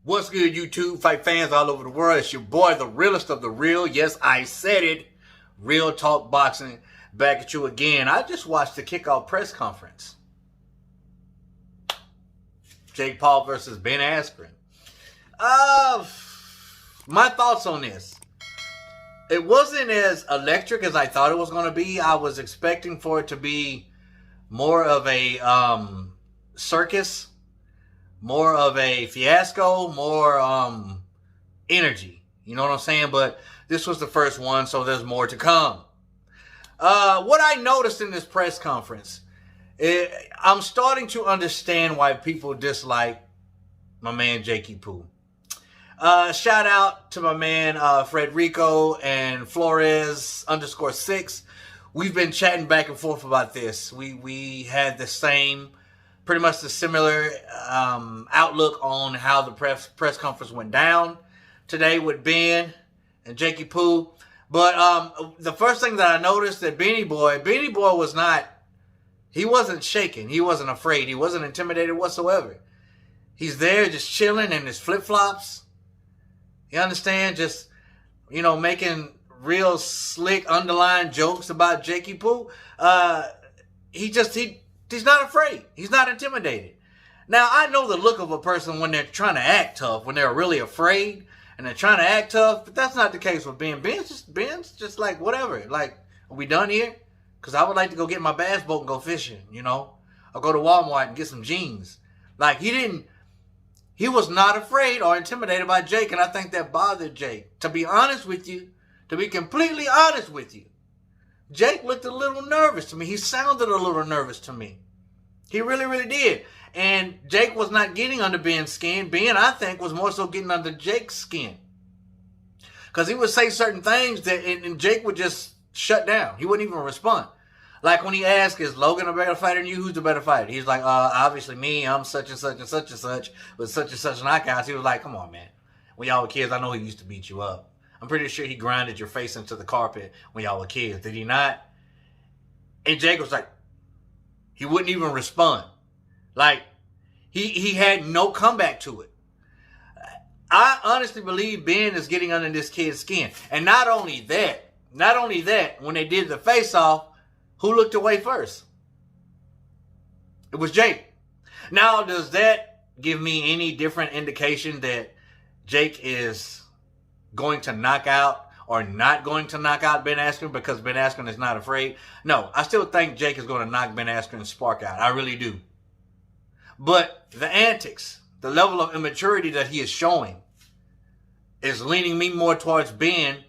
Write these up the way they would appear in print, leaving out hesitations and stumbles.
What's good, YouTube fight fans all over the world? It's your boy, the realest of the real. Yes, I said it. Real Talk Boxing back at you again. I just watched the kickoff press conference. Jake Paul versus Ben Askren. My thoughts on this. It wasn't as electric as I thought it was going to be. I was expecting for it to be more of a circus. More of a fiasco, more energy. You know what I'm saying? But this was the first one, so there's more to come. What I noticed in this press conference, I'm starting to understand why people dislike my man Jakey Poo. Shout out to my man Frederico and Flores _6. We've been chatting back and forth about this. We had the same, pretty much the similar outlook on how the press conference went down today with Ben and Jakey Poo. But the first thing that I noticed that Beanie Boy he wasn't shaking. He wasn't afraid. He wasn't intimidated whatsoever. He's there just chilling in his flip-flops. You understand? Just, making real slick underlying jokes about Jakey Poo. He's not afraid. He's not intimidated. Now, I know the look of a person when they're trying to act tough, when they're really afraid and they're trying to act tough, but that's not the case with Ben. Ben's just like, whatever. Like, are we done here? Because I would like to go get my bass boat and go fishing, I'll go to Walmart and get some jeans. Like, he was not afraid or intimidated by Jake, and I think that bothered Jake. To be honest with you, to be completely honest with you, Jake looked a little nervous to me. He sounded a little nervous to me. He really, really did. And Jake was not getting under Ben's skin. Ben, I think, was more so getting under Jake's skin. Because he would say certain things and Jake would just shut down. He wouldn't even respond. Like when he asked, is Logan a better fighter than you? Who's the better fighter? He's like, obviously me. I'm such and such and such and such. With such and such knockouts. He was like, come on, man. When y'all were kids, I know he used to beat you up. I'm pretty sure he grinded your face into the carpet when y'all were kids. Did he not? And Jake was like, he wouldn't even respond. Like, he had no comeback to it. I honestly believe Ben is getting under this kid's skin. And not only that, when they did the face-off, who looked away first? It was Jake. Now, does that give me any different indication that Jake is going to knock out or not going to knock out Ben Askren because Ben Askren is not afraid? No, I still think Jake is going to knock Ben Askren's spark out. I really do. But the antics, the level of immaturity that he is showing is leaning me more towards Ben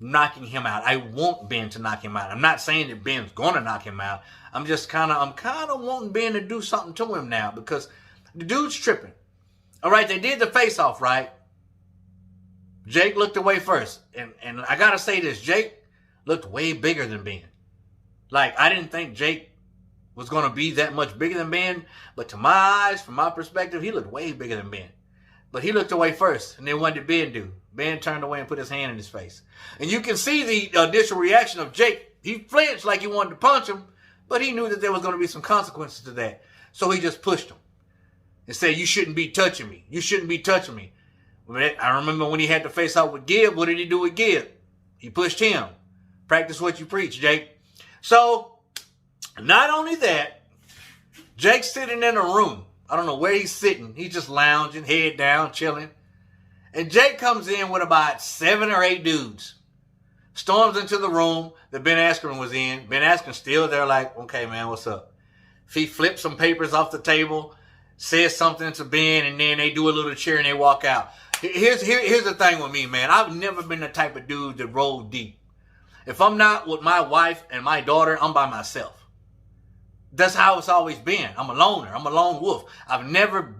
knocking him out. I want Ben to knock him out. I'm not saying that Ben's going to knock him out. I'm kind of wanting Ben to do something to him now because the dude's tripping. All right, they did the face-off, right? Jake looked away first. And I got to say this. Jake looked way bigger than Ben. Like, I didn't think Jake was going to be that much bigger than Ben. But to my eyes, from my perspective, he looked way bigger than Ben. But he looked away first. And then what did Ben do? Ben turned away and put his hand in his face. And you can see the initial reaction of Jake. He flinched like he wanted to punch him. But he knew that there was going to be some consequences to that. So he just pushed him. And said, you shouldn't be touching me. You shouldn't be touching me. I remember when he had to face off with Gibb, what did he do with Gibb? He pushed him. Practice what you preach, Jake. So, not only that, Jake's sitting in a room. I don't know where he's sitting. He's just lounging, head down, chilling. And Jake comes in with about 7 or 8 dudes. Storms into the room that Ben Askren was in. Ben Askren's still there like, okay, man, what's up? He flips some papers off the table, says something to Ben, and then they do a little cheer and they walk out. Here's the thing with me, man. I've never been the type of dude that rolled deep. If I'm not with my wife and my daughter, I'm by myself. That's how it's always been. I'm a loner. I'm a lone wolf. I've never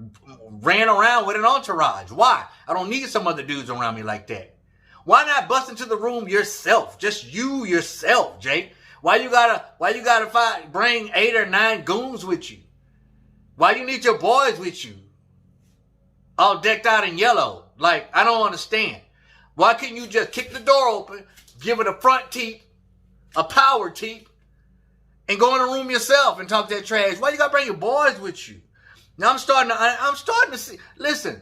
ran around with an entourage. Why? I don't need some other dudes around me like that. Why not bust into the room yourself? Just you yourself, Jake. Why you gotta bring 8 or 9 goons with you? Why you need your boys with you? All decked out in yellow. Like, I don't understand. Why can't you just kick the door open, give it a front teep, a power teep, and go in the room yourself and talk that trash? Why you gotta bring your boys with you? Now I'm starting to see. Listen,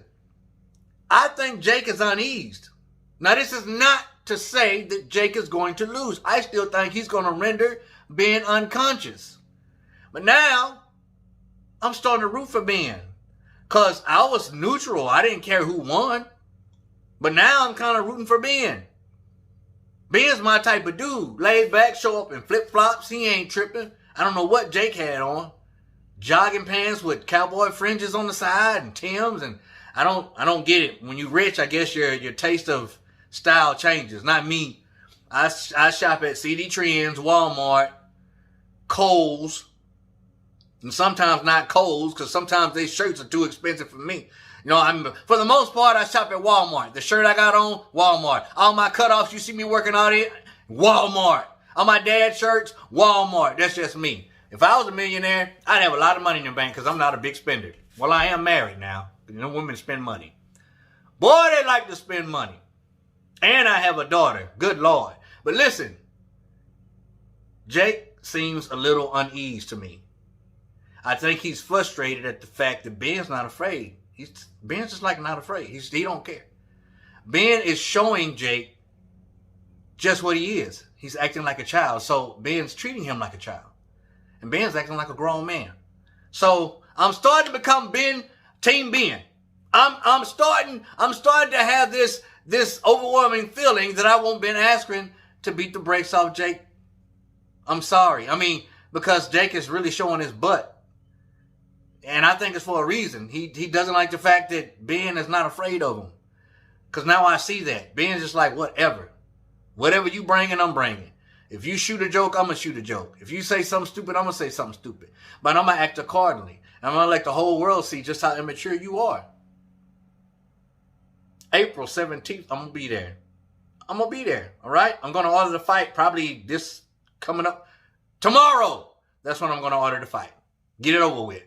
I think Jake is uneased. Now this is not to say that Jake is going to lose. I still think he's going to render Ben unconscious. But now I'm starting to root for Ben. Because I was neutral. I didn't care who won. But now I'm kind of rooting for Ben. Ben's my type of dude. Laid back, show up in flip-flops. He ain't tripping. I don't know what Jake had on. Jogging pants with cowboy fringes on the side and Timbs. And I don't get it. When you're rich, I guess your taste of style changes. Not me. I shop at CD Trends, Walmart, Kohl's. And sometimes not Kohl's, because sometimes these shirts are too expensive for me. You know, for the most part, I shop at Walmart. The shirt I got on, Walmart. All my cutoffs, you see me working out here, Walmart. All my dad shirts, Walmart. That's just me. If I was a millionaire, I'd have a lot of money in the bank because I'm not a big spender. Well, I am married now. You know, women spend money. Boy, they like to spend money. And I have a daughter. Good Lord. But listen, Jake seems a little uneasy to me. I think he's frustrated at the fact that Ben's not afraid. Ben's just like not afraid. He don't care. Ben is showing Jake just what he is. He's acting like a child. So Ben's treating him like a child. And Ben's acting like a grown man. So I'm starting to become Team Ben. I'm starting to have this overwhelming feeling that I want Ben Askren to beat the brakes off Jake. I'm sorry. I mean, because Jake is really showing his butt. And I think it's for a reason. He doesn't like the fact that Ben is not afraid of him. Because now I see that. Ben's just like, whatever. Whatever you bringing, I'm bringing. If you shoot a joke, I'm going to shoot a joke. If you say something stupid, I'm going to say something stupid. But I'm going to act accordingly. And I'm going to let the whole world see just how immature you are. April 17th, I'm going to be there. I'm going to be there. All right? I'm going to order the fight probably this coming up. Tomorrow. That's when I'm going to order the fight. Get it over with.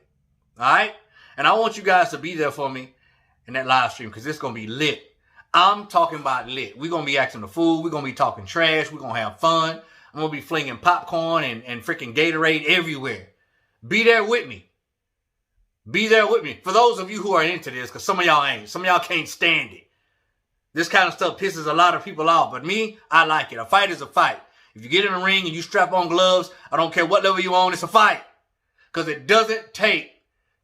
All right? And I want you guys to be there for me in that live stream because it's going to be lit. I'm talking about lit. We're going to be acting the fool. We're going to be talking trash. We're going to have fun. I'm going to be flinging popcorn and freaking Gatorade everywhere. Be there with me. Be there with me. For those of you who are into this, because some of y'all ain't. Some of y'all can't stand it. This kind of stuff pisses a lot of people off. But me, I like it. A fight is a fight. If you get in the ring and you strap on gloves, I don't care what level you're on, it's a fight. Because it doesn't take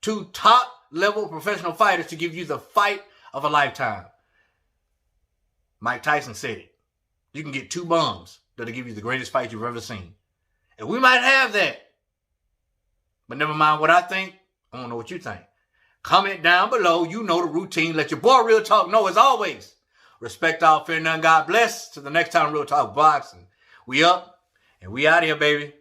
two top-level professional fighters to give you the fight of a lifetime. Mike Tyson said it. You can get two bums that'll give you the greatest fight you've ever seen. And we might have that. But never mind what I think. I want to know what you think. Comment down below. You know the routine. Let your boy Real Talk know as always. Respect all, fear none, God bless. Till the next time, Real Talk Boxing. We up and we out here, baby.